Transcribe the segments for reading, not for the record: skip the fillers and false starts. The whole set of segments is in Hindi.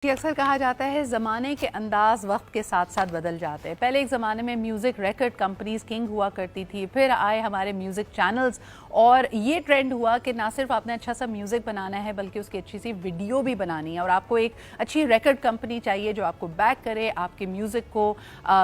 कि अक्सर कहा जाता है ज़माने के अंदाज़ वक्त के साथ साथ बदल जाते हैं। पहले एक ज़माने में म्यूज़िक रिकॉर्ड कंपनीज़ किंग हुआ करती थी, फिर आए हमारे म्यूज़िक चैनल्स और ये ट्रेंड हुआ कि ना सिर्फ आपने अच्छा सा म्यूज़िक बनाना है बल्कि उसकी अच्छी सी वीडियो भी बनानी है और आपको एक अच्छी रिकॉर्ड कंपनी चाहिए जो आपको बैक करे, आपके म्यूज़िक को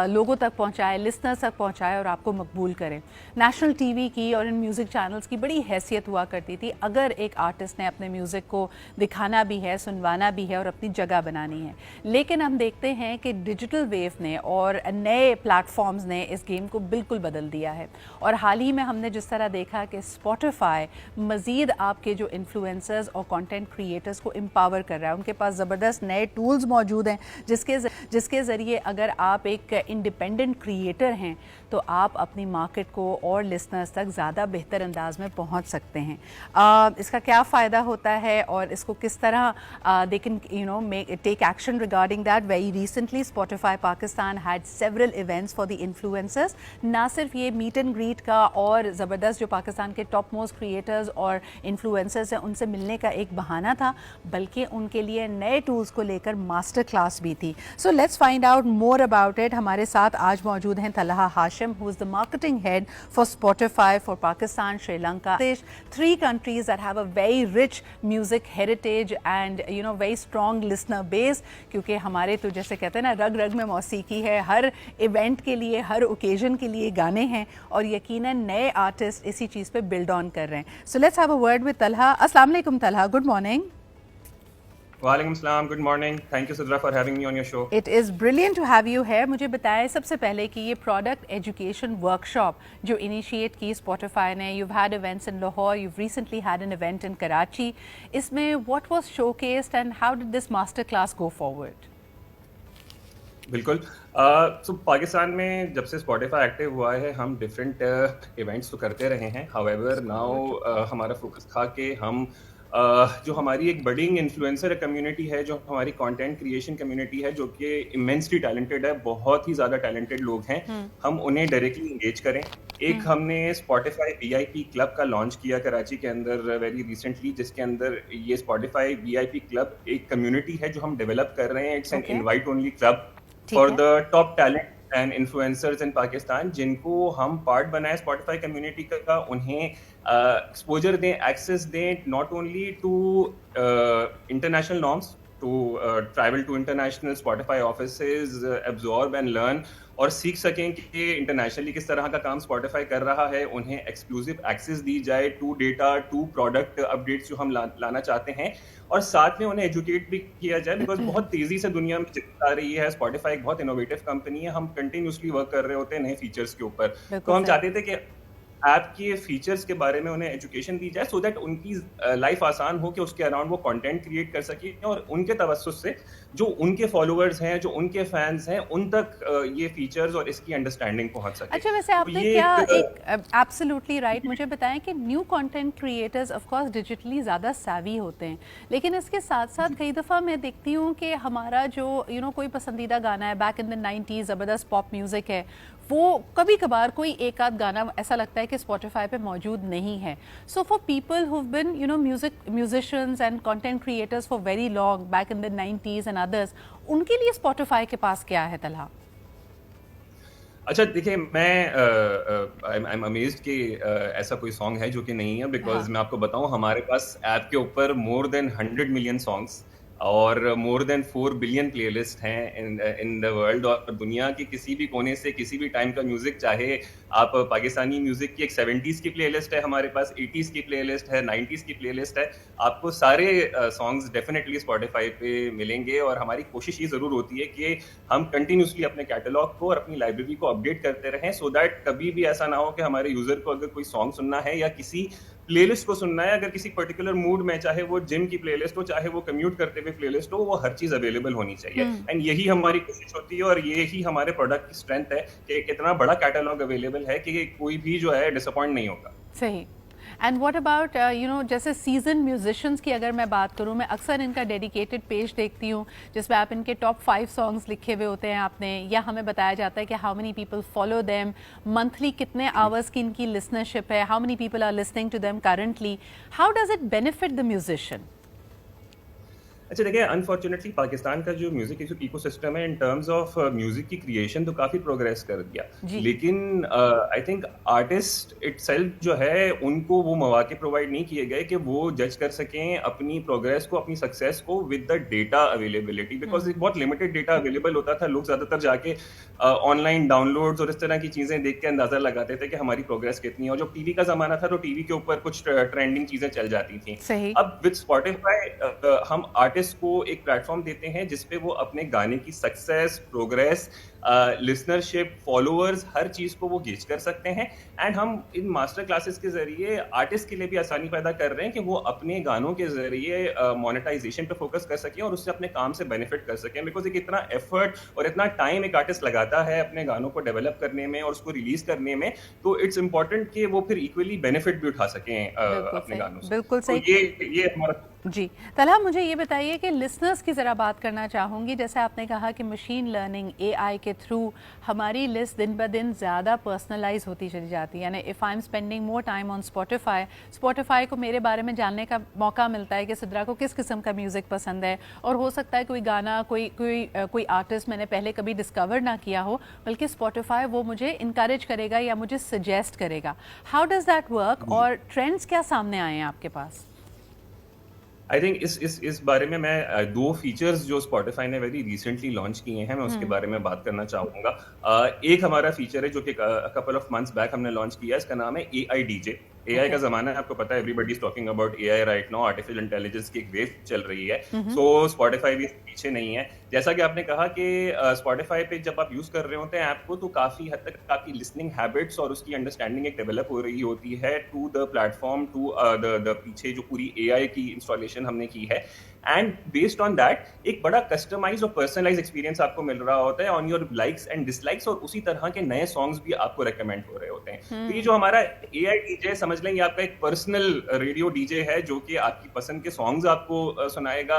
लोगों तक पहुँचाए, लिसनर्स तक पहुँचाए और आपको मकबूल करे। नेशनल टीवी की और इन म्यूज़िक चैनल्स की बड़ी हैसियत हुआ करती थी अगर एक आर्टिस्ट ने अपने म्यूज़िक को दिखाना भी है, सुनवाना भी है और अपनी जगह बनानी है। लेकिन हम देखते हैं कि डिजिटल वेव ने और नए प्लेटफॉर्म्स ने इस गेम को बिल्कुल बदल दिया है और हाल ही में हमने जिस तरह देखा कि स्पॉटिफाई मज़ीद आपके जो इन्फ्लुएंसर्स और कंटेंट क्रिएटर्स को एम्पावर कर रहा है। उनके पास ज़बरदस्त नए टूल्स मौजूद हैं जिसके ज़रिए अगर आप एक इंडिपेंडेंट क्रिएटर हैं तो आप अपनी मार्केट को और लिसनर्स तक ज़्यादा बेहतर अंदाज में पहुंच सकते हैं। इसका क्या फ़ायदा होता है और इसको किस तरह they can take action regarding that. Very recently Spotify Pakistan had several events for the influencers. ना सिर्फ ये मीट एंड ग्रीट का और ज़बरदस्त जो पाकिस्तान के टॉप मोस्ट क्रिएटर्स और इन्फ्लुएंसर्स हैं उनसे मिलने का एक बहाना था, बल्कि उनके लिए नए टूल्स को लेकर मास्टर क्लास भी थी। So let's find out more about it. हमारे साथ आज मौजूद हैं Talha Hashim, who is the marketing head for Spotify for Pakistan, Sri Lanka, 3 countries that have a very rich music heritage and very strong listener base। क्योंकि हमारे तो जैसे कहते हैं ना, रग रग में मौसीकी है, हर इवेंट के लिए, हर ओकेजन के लिए गाने हैं और यकीनन नए आर्टिस्ट इसी चीज़ पे बिल्ड ऑन कर रहे हैं। So let's have a word with Talha. अस्सलाम वालेकुम तलहा, गुड मॉर्निंग। वालेकुम सलाम, good morning. Thank you Sidra for having me on your show. It is brilliant to have you है। मुझे बताएं सबसे पहले कि ये प्रोडक्ट एजुकेशन वर्कशॉप जो इनिशिएट की स्पॉटिफाई ने, you've had events in Lahore, you've recently had an event in Karachi, इसमें what was showcased and how did this master class go forward? बिल्कुल। सो पाकिस्तान में जब से स्पॉटिफाई एक्टिव हुआ है हम डिफरेंट इवेंट्स तो करते रहे हैं। हाउएवर नाउ हमारा फोकस था कि हम जो हमारी एक बडिंग इन्फ्लुएंसर कम्युनिटी है, जो हमारी कंटेंट क्रिएशन कम्युनिटी है, जो कि इमेंसली टैलेंटेड है, बहुत ही ज़्यादा टैलेंटेड लोग हैं, हम उन्हें डायरेक्टली इंगेज करें। एक हमने स्पॉटिफाई वीआईपी क्लब का लॉन्च किया कराची के अंदर वेरी रिसेंटली, जिसके अंदर ये स्पॉटिफाई वीआईपी क्लब एक कम्युनिटी है जो हम डेवलप कर रहे हैं। It's an invite only club for the top talent and influencers in Pakistan, जिनको हम पार्ट बनाए स्पॉटिफाई कम्युनिटी का। उन्हें एक्सपोजर दें, एक्सेस दें, not only to international norms, to travel to international Spotify offices, absorb and learn और सीख सकें कि इंटरनेशनली किस तरह का काम स्पॉटिफाई कर रहा है। उन्हें एक्सक्लूसिव एक्सेस दी जाए to data, to product updates जो हम लाना चाहते हैं, और साथ में उन्हें एजुकेट भी किया जाए, बिकॉज बहुत तेजी से दुनिया में चलती आ रही है। स्पॉटिफाई एक बहुत इनोवेटिव कंपनी है, हम कंटिन्यूसली वर्क कर रहे होते हैं नए फीचर्स के ऊपर। तो हम चाहते थे कि ऐप के फीचर्स के बारे में उन्हें एजुकेशन दी जाए, सो दैट उनकी लाइफ आसान हो कि उसके अराउंड वो कंटेंट क्रिएट कर सके और उनके तवज्जुह से जो उनके फॉलोअर्स हैं, जो उनके फैंस हैं, उन तक ये फीचर्स और इसकी अंडरस्टैंडिंग पहुंच सके। अच्छा, वैसे आपने क्या एक एब्सोल्युटली राइट, मुझे बताएं कि new content creators of course digitally ज़्यादा savvy होते हैं, लेकिन इसके साथ साथ कई दफ़ा मैं देखती हूँ कि हमारा जो कोई पसंदीदा गाना है, बैक इन द 90s ज़बरदस्त पॉप म्यूज़िक है, वो कभी कभार कोई एक आध गाना ऐसा लगता है कि स्पॉटिफाई पे मौजूद नहीं है। So for people who have been musicians and content creators for very long back in the 90s and others, उनके लिए स्पॉटिफाई के पास क्या है तलहा? अच्छा देखिए, मैं आई एम अमेज्ड कि ऐसा कोई सॉन्ग है जो कि नहीं है, बिकॉज मैं आपको बताऊं, हमारे पास ऐप के ऊपर मोर देन 100 मिलियन सॉन्ग्स और मोर देन 4 बिलियन प्लेलिस्ट हैं इन द वर्ल्ड। और दुनिया के किसी भी कोने से किसी भी टाइम का म्यूजिक, चाहे आप पाकिस्तानी म्यूजिक की एक 70s की प्लेलिस्ट है हमारे पास, 80s की प्लेलिस्ट है, 90s की प्लेलिस्ट है, आपको सारे सॉन्ग्स डेफिनेटली स्पॉटिफाई पे मिलेंगे। और हमारी कोशिश ये ज़रूर होती है कि हम कंटिन्यूसली अपने कैटलॉग को और अपनी लाइब्रेरी को अपडेट करते रहें, सो दैट कभी भी ऐसा ना हो कि हमारे यूज़र को अगर कोई सॉन्ग सुनना है या किसी प्लेलिस्ट को सुनना है, अगर किसी पर्टिकुलर मूड में, चाहे वो जिम की प्लेलिस्ट हो, चाहे वो कम्यूट करते हुए प्लेलिस्ट हो, वो हर चीज अवेलेबल होनी चाहिए। एंड यही हमारी कोशिश होती है और यही हमारे प्रोडक्ट की स्ट्रेंथ है कि इतना बड़ा कैटलॉग अवेलेबल है कि कोई भी जो है डिसअपॉइंट नहीं होगा। सही। एंड व्हाट अबाउट जैसे सीजन म्यूजिशियंस की अगर मैं बात करूं, मैं अक्सर इनका डेडिकेटेड पेज देखती हूं जिसमें आप इनके टॉप 5 सॉन्ग्स लिखे हुए होते हैं आपने, या हमें बताया जाता है कि how many people follow them, monthly कितने आवर्स की इनकी लिसनरशिप है, how many people are listening to them currently, how does it benefit the musician? अच्छा देखिए, अनफॉर्चुनेटली पाकिस्तान का जो म्यूजिक इकोसिस्टम है इन टर्म्स ऑफ म्यूजिक की क्रिएशन तो काफी प्रोग्रेस कर दिया, जी। लेकिन आई थिंक आर्टिस्ट इटसेल्फ जो है उनको वो मौके प्रोवाइड नहीं किए गए कि वो जज कर सकें अपनी प्रोग्रेस को, अपनी सक्सेस को with the data availability, because एक बहुत लिमिटेड डेटा अवेलेबल होता था। लोग ज्यादातर जाके ऑनलाइन डाउनलोड्स और इस तरह की चीजें देख के अंदाजा लगाते थे कि हमारी प्रोग्रेस कितनी है, और जब टीवी का जमाना था तो टीवी के ऊपर कुछ ट्रेंडिंग चीजें चल जाती थी। सही। अब विद स्पॉटिफाई हम आर्टिस्ट को एक प्लेटफॉर्म देते हैं जिसपे वो अपने गाने की सक्सेस, प्रोग्रेस, लिसनरशिप, फॉलोअर्स, हर चीज को वो गेज कर सकते हैं। एंड हम इन मास्टर क्लासेस के जरिए आर्टिस्ट के लिए भी आसानी पैदा कर रहे हैं कि वो अपने गानों के जरिए मोनेटाइजेशन पे फोकस कर सकें और उससे अपने काम से बेनिफिट कर सकें, बिकॉज एक इतना एफर्ट और इतना टाइम एक आर्टिस्ट लगाता है अपने गानों को डेवलप करने में और उसको रिलीज करने में, तो इट्स इंपॉर्टेंट कि वो फिर इक्वली बेनिफिट भी उठा सकें अपने गानों से। बिल्कुल तो सही। ये हमारा जी तलहा, मुझे ये बताइए कि लिसनर्स की ज़रा बात करना चाहूँगी। जैसे आपने कहा कि मशीन लर्निंग, एआई के थ्रू हमारी लिस्ट दिन ब दिन ज़्यादा पर्सनलाइज होती चली जाती है। यानी if I am spending more time on Spotify को मेरे बारे में जानने का मौका मिलता है कि सिद्रा को किस किस्म का म्यूज़िक पसंद है, और हो सकता है कोई गाना, कोई आर्टिस्ट मैंने पहले कभी डिस्कवर ना किया हो, बल्कि स्पॉटिफाई वो मुझे इनकरेज करेगा या मुझे सजेस्ट करेगा। हाउ डज़ दैट वर्क, और ट्रेंड्स क्या सामने आए हैं आपके पास? आई थिंक इस बारे में मैं दो फीचर्स जो स्पॉटिफाई ने वेरी रिसेंटली लॉन्च किए हैं, मैं उसके बारे में बात करना चाहूंगा। एक हमारा फीचर है जो कि कपल ऑफ मंथ्स बैक हमने लॉन्च किया, इसका नाम है एआई डीजे। एआई का जमाना है, आपको पता है, everybody is talking about AI right now, artificial intelligence की एक वेव चल रही है। सो स्पॉटिफाई भी पीछे नहीं है। जैसा कि आपने कहा कि स्पॉटिफाई पे जब आप यूज कर रहे होते हैं ऐप को, तो काफी हद तक आपकी लिसनिंग हैबिट्स और उसकी अंडरस्टैंडिंग एक डेवलप हो रही होती है to the platform, to the पीछे जो पूरी एआई की इंस्टॉलेशन हमने की है। एंड बेस्ड ऑन दैट एक बड़ा कस्टमाइज और पर्सनलाइज एक्सपीरियंस आपको मिल रहा होता है on your likes and dislikes, और उसी तरह के नए सॉन्ग्स भी आपको रेकमेंड हो रहे होते हैं। तो ये जो हमारा एआई डीजे, समझ लें, ये आपका एक पर्सनल रेडियो डीजे है जो कि आपकी पसंद के सॉन्ग्स आपको सुनाएगा,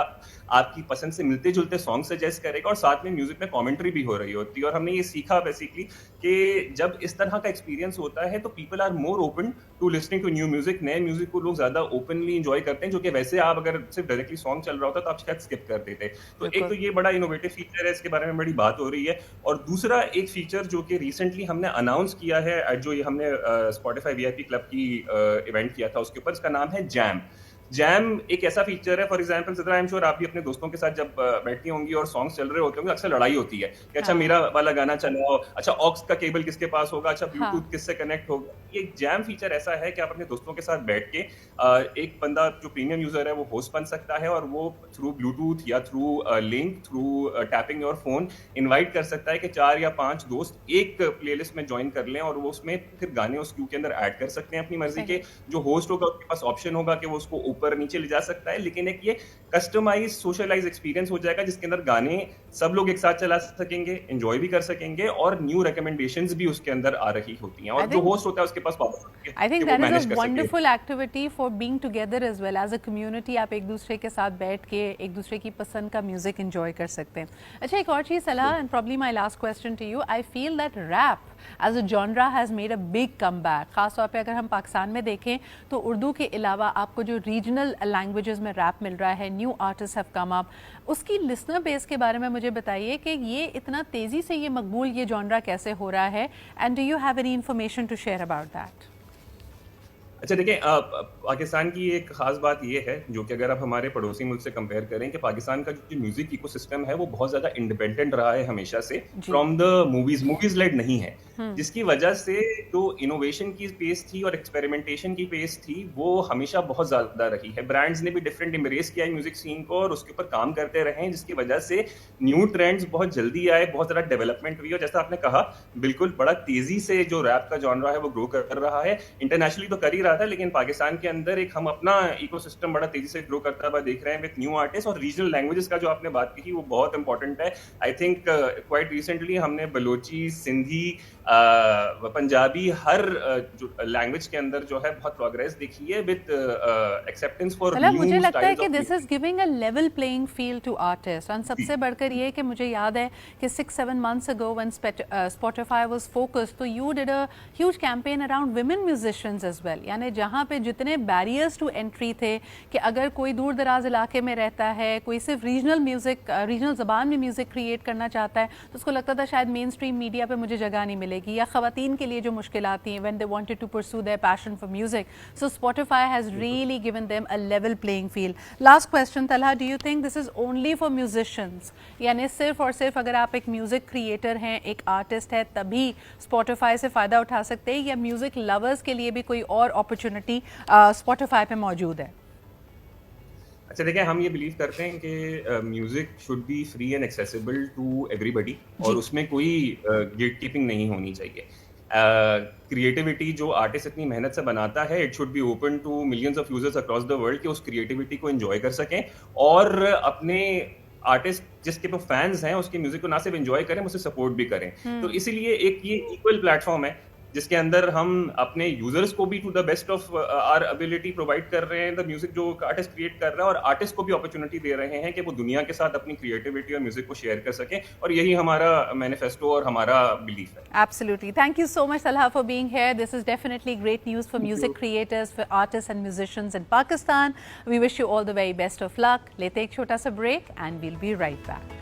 आपकी पसंद से मिलते जुलते सॉन्ग सजेस्ट करेगा, और साथ में म्यूजिक में कमेंट्री भी हो रही होती है। और हमने ये सीखा बेसिकली कि जब इस तरह का एक्सपीरियंस होता है तो people are more open to listening to new music. नए म्यूजिक को लोग ज्यादा ओपनली एंजॉय करते हैं, जो कि वैसे आप अगर सिर्फ डायरेक्टली सॉन्ग चल रहा होता तो आप शायद स्किप कर देते। तो एक तो ये बड़ा इनोवेटिव फीचर है, इसके बारे में बड़ी बात हो रही है। और दूसरा एक फीचर जो कि रिसेंटली हमने अनाउंस किया है, जो ये हमने स्पॉटिफाई वीआईपी क्लब की इवेंट किया था उसके ऊपर, इसका नाम है जैम। जैम एक ऐसा फीचर है, for example Sidra, I am sure आप भी अपने दोस्तों के साथ जब बैठती होंगी और सॉन्ग चल रहे होते होंगे, अक्सर लड़ाई होती है कि अच्छा मेरा वाला गाना चलाओ, अच्छा ऑक्स का केबल किसके पास होगा, अच्छा ब्लूटूथ किससे कनेक्ट होगा। ये जैम फीचर ऐसा है कि आप अपने दोस्तों के साथ बैठ के एक बंदा जो प्रीमियम यूजर है वो होस्ट बन सकता है, और वो थ्रू ब्लूटूथ या through link, through tapping your phone invite कर सकता है कि 4 या 5 दोस्त एक प्लेलिस्ट में ज्वाइन कर लें, और वो उसमें फिर गाने उस क्यू के अंदर ऐड कर सकते हैं अपनी मर्जी के। जो होस्ट होगा उसके पास ऑप्शन होगा कि वो उसको ऊपर नीचे ले जा सकता है, लेकिन एक ये कस्टमाइज सोशलाइज एक्सपीरियंस हो जाएगा जिसके अंदर गाने सब लोग एक साथ चला सकेंगे, एंजॉय भी कर सकेंगे, और न्यू रिकमेंडेशंस भी उसके अंदर आ रही होती हैं, और जो होस्ट होता है उसके पास पावर होती है। I think that is a wonderful activity for being together as well as a community. आप एक दूसरे के साथ बैठ के एक दूसरे की पसंद का म्यूजिक एंजॉय कर सकते हैं। अच्छा, एक और चीज़ सलाह, and probably my last question to you, I feel that rap as a genre has made a big come back. ख़ासतौर पर अगर हम पाकिस्तान में देखें तो उर्दू के अलावा आपको जो रीजनल लैंग्वेजेस में रैप मिल रहा है, new artist have come up, उसकी लिसनर बेस के बारे में मुझे बताइए कि ये इतना तेज़ी से ये मकबूल ये जॉनरा कैसे हो रहा है, and do you have any information to share about that? अच्छा देखिए, पाकिस्तान की एक खास बात ये है जो कि अगर आप हमारे पड़ोसी मुल्क से कंपेयर करें, कि पाकिस्तान का जो म्यूजिक इकोसिस्टम है वो बहुत ज्यादा इंडिपेंडेंट रहा है हमेशा से फ्रॉम द मूवीज लेड नहीं है, जिसकी वजह से जो इनोवेशन की पेस थी और एक्सपेरिमेंटेशन की पेस थी वो हमेशा बहुत ज्यादा रही है। ब्रांड्स ने भी डिफरेंट एम्ब्रेस किया है म्यूजिक सीन को और उसके ऊपर काम करते रहे हैं, जिसकी वजह से न्यू ट्रेंड्स बहुत जल्दी आए, बहुत ज्यादा डेवलपमेंट हुई। और जैसा आपने कहा, बिल्कुल बड़ा तेजी से जो रैप का जॉनरा है वो ग्रो कर रहा है। इंटरनेशनली तो कर ही रहा था, लेकिन पाकिस्तान के अंदर एक हम अपना इकोसिस्टम बड़ा तेजी से ग्रो करता हुआ देख रहे हैं विद न्यू आर्टिस्ट। और रीजनल लैंग्वेजेस का जो आपने बात की वो बहुत इंपॉर्टेंट है। आई थिंक क्वाइट रिसेंटली हमने बलोची, सिंधी, पंजाबी, हर जो लैंग्वेज के अंदर जो है बहुत प्रोग्रेस देखी है विद एक्सेप्टेंस फॉर न्यू। मुझे लगता है कि this is giving a level playing field to artist. और सबसे बढ़कर ये कि मुझे याद है कि 6-7 months ago when Spotify was focused, तो you did a huge campaign around women musicians as well। यानी यानी जहाँ पे जितने बैरियर्स टू एंट्री थे कि अगर कोई दूर दराज इलाके में रहता है, कोई सिर्फ रीजनल म्यूज़िक, रीजनल ज़बान में म्यूज़िक क्रिएट करना चाहता है, तो उसको लगता था शायद मेन स्ट्रीम मीडिया पे मुझे जगह नहीं मिलेगी, या ख़वातीन के लिए जो मुश्किल आती हैं when they wanted to pursue their passion for music. So Spotify has really given them a level playing field. Last question, Talha, do you think this is only for musicians? यानी सिर्फ और सिर्फ अगर आप एक म्यूज़िक क्रिएटर हैं, एक आर्टिस्ट है, तभी Spotify से फ़ायदा उठा सकते हैं, या म्यूज़िक लवर्स के लिए भी कोई और अपॉर्चुनिटी Spotify पे मौजूद है? अच्छा देखिए, हम ये बिलीव करते हैं कि music should be free and accessible to everybody, और उसमें कोई गेट कीपिंग नहीं होनी चाहिए. क्रिएटिविटी जो आर्टिस्ट इतनी मेहनत से बनाता है, it should be open to millions of users across the world कि उस क्रिएटिविटी को एंजॉय कर सकें, और अपने आर्टिस्ट जिसके वो फैंस हैं उसके म्यूजिक को ना सिर्फ एंजॉय करें, उसे सपोर्ट भी करें. तो इसीलिए एक ये इक्वल प्लेटफॉर्म है जिसके अंदर हम अपने यूजर्स को भी to the best of our ability provide कर रहे हैं द म्यूजिक जो आर्टिस्ट क्रिएट कर रहा है, और आर्टिस्ट को भी अपॉर्चुनिटी दे रहे हैं कि वो दुनिया के साथ अपनी क्रिएटिविटी और म्यूजिक को शेयर कर सकें, और यही हमारा मैनिफेस्टो और हमारा बिलीफ है. Absolutely. Thank you so much, Talha, for being here. This is definitely great news for music creators, for artists and musicians in Pakistan. We wish you all the very best of luck. लेते एक छोटा सा break and we'll be right back.